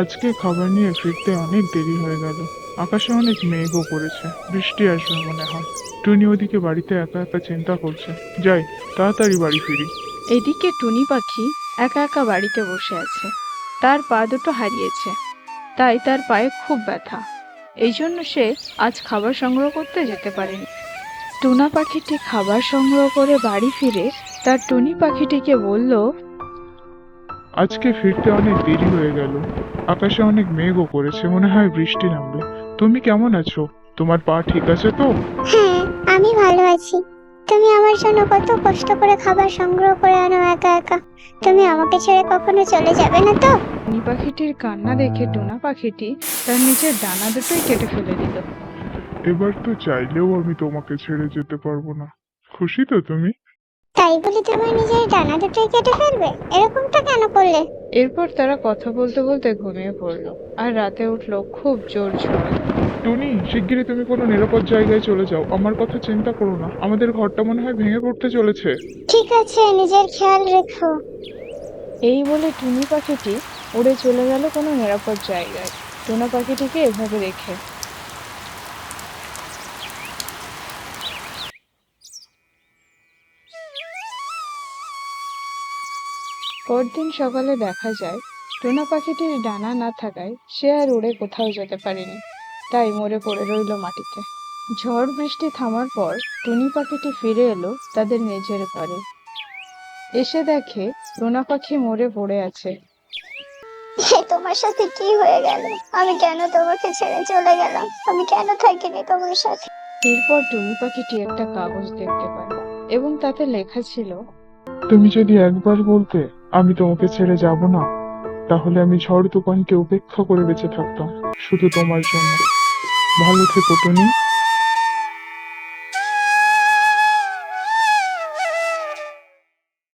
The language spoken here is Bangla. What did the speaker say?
আজকে খাবার নিয়ে ফিরতে অনেক দেরি হয়ে গেল। আকাশে অনেক মেঘও পড়েছে, বৃষ্টি আসবে মনে হয়। টুনি ওদিকে বাড়িতে একা একা চিন্তা করছে। যাই, তাড়াতাড়ি বাড়ি ফিরি। এদিকে টুনি পাখি একা একা বাড়িতে বসে আছে। তার পা দুটো হারিয়েছে, তাই তার পায়ে খুব ব্যথা। এই জন্য সে আজ খাবার সংগ্রহ করতে যেতে পারেনি। টুনা পাখিটি খাবার সংগ্রহ করে বাড়ি ফিরে তার টুনি পাখিটিকে বলল, আজকে ফিরতে অনেক দেরি হয়ে গেল। আকাশে অনেক মেঘও করেছে, মনে হয় বৃষ্টি নামবে। তুমি কেমন আছো? তোমার পা ঠিক আছে তো? হ্যাঁ, আমি ভালো আছি। তুমি আমার জন্য কত কষ্ট করে খাবার সংগ্রহ করে আনো একা একা। তুমি আমাকে ছেড়ে কখনো চলে যাবে না তো? টুনি পাখিটির কান্না দেখে টুনা পাখিটি তার নিজের ডানা দুটোই কেটে ফেলে দিল। এবার তো চাইলেও আমি তোমাকে ছেড়ে যেতে পারবো না। খুশি তো তুমি? তাই বলে তুমি নিজের ডানা দুটোই কেটে ফেলবে? এরকমটা কেন করলে? এরপর তারা কথা বলতে বলতে ঘুমিয়ে পড়ল। আর রাতে উঠল খুব জোর ঝড়। টুনি, শিগগিরই তুমি কোনো নিরাপদ জায়গায় চলে যাও। আমার কথা চিন্তা করো না, আমাদের ঘরটা মনে হয় ভেঙে পড়তে চলেছে। ঠিক আছে, নিজের খেয়াল রেখো। এই বলে টুনি পাখিটি উড়ে চলে গেল কোনো নিরাপদ জায়গায়, টুনা পাখিটিকে এভাবে রেখে। পরদিন সকালে দেখা যায় টুনা পাখিটির ডানা না থাকায় সে আর উড়ে কোথাও যেতে পারেনি, তাই মরে পড়ে রইল মাটিতে। ঝড় বৃষ্টি থামার পর টুনি পাখিটি ফিরে এলো তাদের নিজের ঘরে। এসে দেখে টুনা পাখি মরে পড়ে আছে। তোমার সাথে কি হয়ে গেল? আমি কেন তোমাকে ছেড়ে চলে গেলাম? আমি কেন থাকিনি তোমার সাথে? এরপর টুনি পাখিটি একটা কাগজ দেখতে পায় এবং তাতে লেখা ছিল, তুমি যদি একবার বলতে আমি তোমাকে ছেড়ে যাব না, তাহলে আমি ঝড় তুফানকে উপেক্ষা করে বেঁচে থাকতাম, শুধু তোমার জন্য। ভালো থেকো টুনি।